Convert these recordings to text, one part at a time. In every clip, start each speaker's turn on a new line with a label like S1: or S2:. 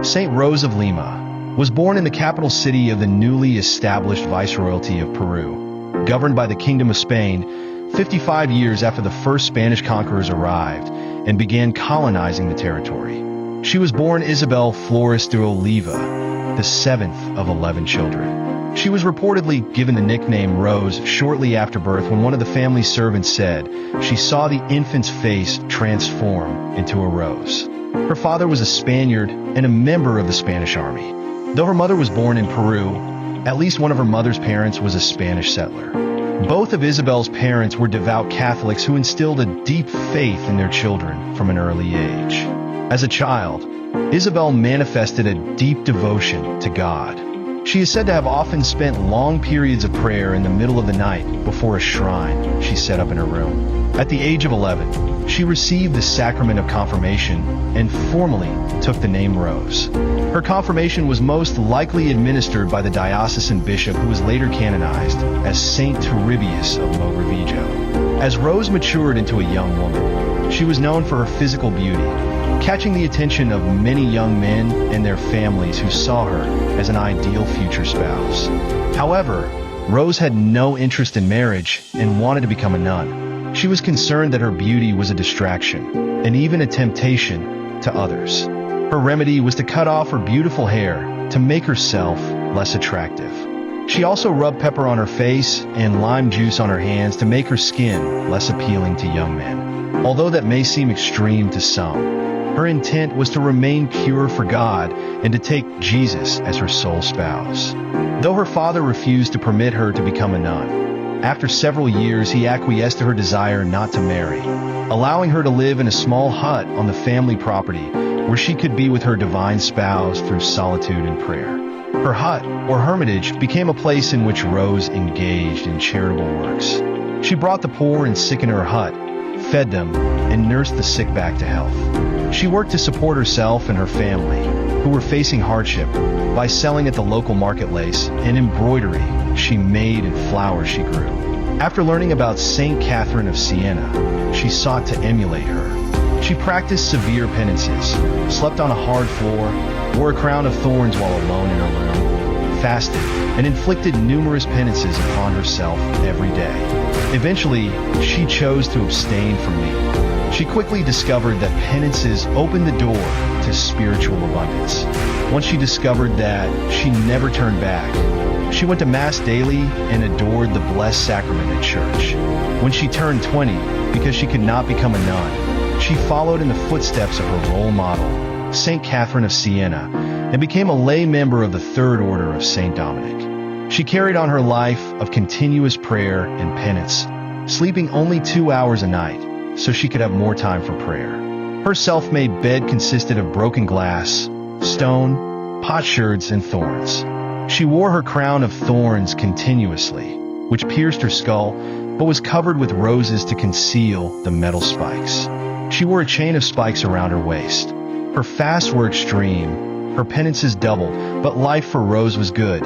S1: Saint Rose of Lima was born in the capital city of the newly established Viceroyalty of Peru, governed by the Kingdom of Spain, 55 years after the first Spanish conquerors arrived and began colonizing the territory. She was born Isabel Flores de Oliva, the seventh of 11 children. She was reportedly given the nickname Rose shortly after birth when one of the family servants said she saw the infant's face transform into a rose. Her father was a Spaniard and a member of the Spanish army. Though her mother was born in Peru, at least one of her mother's parents was a Spanish settler. Both of Isabel's parents were devout Catholics who instilled a deep faith in their children from an early age. As a child, Isabel manifested a deep devotion to God. She is said to have often spent long periods of prayer in the middle of the night before a shrine she set up in her room. At the age of 11, she received the sacrament of confirmation and formally took the name Rose. Her confirmation was most likely administered by the diocesan bishop who was later canonized as Saint Torribius of Mogrovejo. As Rose matured into a young woman, she was known for her physical beauty, catching the attention of many young men and their families who saw her as an ideal future spouse. However, Rose had no interest in marriage and wanted to become a nun. She was concerned that her beauty was a distraction and even a temptation to others. Her remedy was to cut off her beautiful hair to make herself less attractive. She also rubbed pepper on her face and lime juice on her hands to make her skin less appealing to young men. Although that may seem extreme to some, her intent was to remain pure for God and to take Jesus as her sole spouse. Though her father refused to permit her to become a nun, after several years he acquiesced to her desire not to marry, allowing her to live in a small hut on the family property where she could be with her divine spouse through solitude and prayer. Her hut, or hermitage, became a place in which Rose engaged in charitable works. She brought the poor and sick in her hut, fed them, and nursed the sick back to health. She worked to support herself and her family, who were facing hardship, by selling at the local market lace and embroidery she made and flowers she grew. After learning about Saint Catherine of Siena, she sought to emulate her. She practiced severe penances, slept on a hard floor, wore a crown of thorns while alone in her room, fasted, and inflicted numerous penances upon herself every day. Eventually, she chose to abstain from meat. She quickly discovered that penances opened the door to spiritual abundance. Once she discovered that, she never turned back. She went to Mass daily and adored the Blessed Sacrament at church. When she turned 20, because she could not become a nun, she followed in the footsteps of her role model, Saint Catherine of Siena, and became a lay member of the Third Order of Saint Dominic. She carried on her life of continuous prayer and penance, sleeping only 2 hours a night so she could have more time for prayer. Her self-made bed consisted of broken glass, stone, potsherds, and thorns. She wore her crown of thorns continuously, which pierced her skull, but was covered with roses to conceal the metal spikes. She wore a chain of spikes around her waist. Her fasts were extreme, her penances doubled, but life for Rose was good,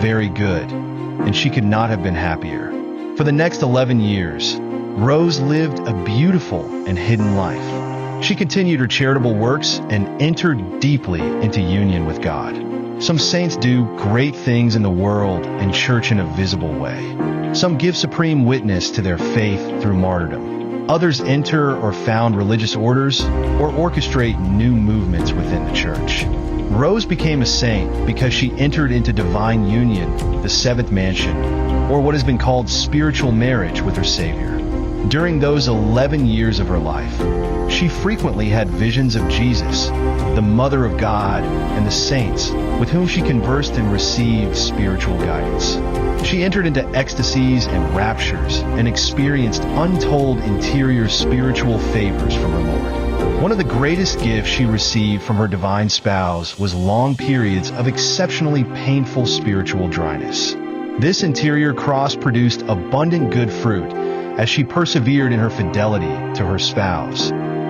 S1: very good, and she could not have been happier. For the next 11 years, Rose lived a beautiful and hidden life. She continued her charitable works and entered deeply into union with God. Some saints do great things in the world and church in a visible way. Some give supreme witness to their faith through martyrdom. Others enter or found religious orders or orchestrate new movements within the church. Rose became a saint because she entered into divine union, the seventh mansion, or what has been called spiritual marriage with her Savior. During those 11 years of her life, she frequently had visions of Jesus, the Mother of God, and the saints, with whom she conversed and received spiritual guidance. She entered into ecstasies and raptures and experienced untold interior spiritual favors from her Lord. One of the greatest gifts she received from her divine spouse was long periods of exceptionally painful spiritual dryness. This interior cross produced abundant good fruit as she persevered in her fidelity to her spouse,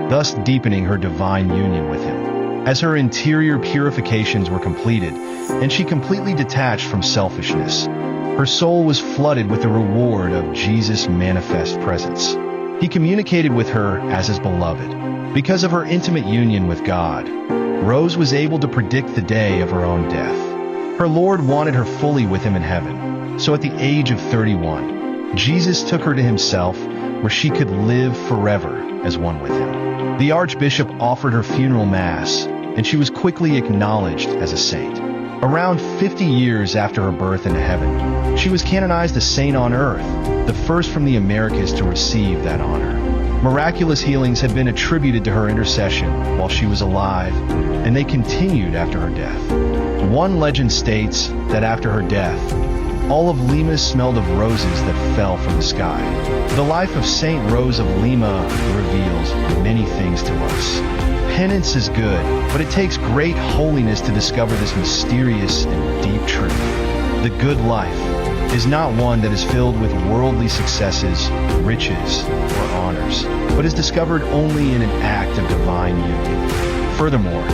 S1: thus deepening her divine union with him. As her interior purifications were completed, and she completely detached from selfishness, her soul was flooded with the reward of Jesus' manifest presence. He communicated with her as his beloved. Because of her intimate union with God, Rose was able to predict the day of her own death. Her Lord wanted her fully with him in heaven, so at the age of 31, Jesus took her to himself, where she could live forever as one with him. The Archbishop offered her funeral mass, and she was quickly acknowledged as a saint. Around 50 years after her birth into heaven, she was canonized a saint on earth, the first from the Americas to receive that honor. Miraculous healings had been attributed to her intercession while she was alive, and they continued after her death. One legend states that after her death, all of Lima smelled of roses that fell from the sky. The life of Saint Rose of Lima reveals many things to us. Penance is good, but it takes great holiness to discover this mysterious and deep truth. The good life is not one that is filled with worldly successes, riches, or honors, but is discovered only in an act of divine union. Furthermore,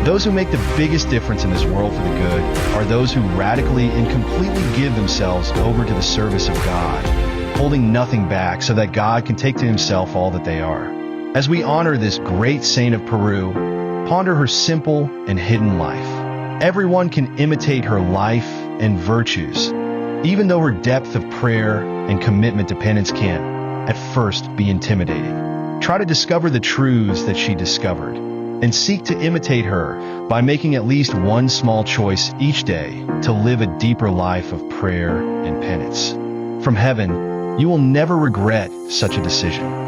S1: those who make the biggest difference in this world for the good are those who radically and completely give themselves over to the service of God, holding nothing back so that God can take to himself all that they are. As we honor this great saint of Peru, ponder her simple and hidden life. Everyone can imitate her life and virtues, even though her depth of prayer and commitment to penance can, at first, be intimidating. Try to discover the truths that she discovered, and seek to imitate her by making at least one small choice each day to live a deeper life of prayer and penance. From heaven, you will never regret such a decision.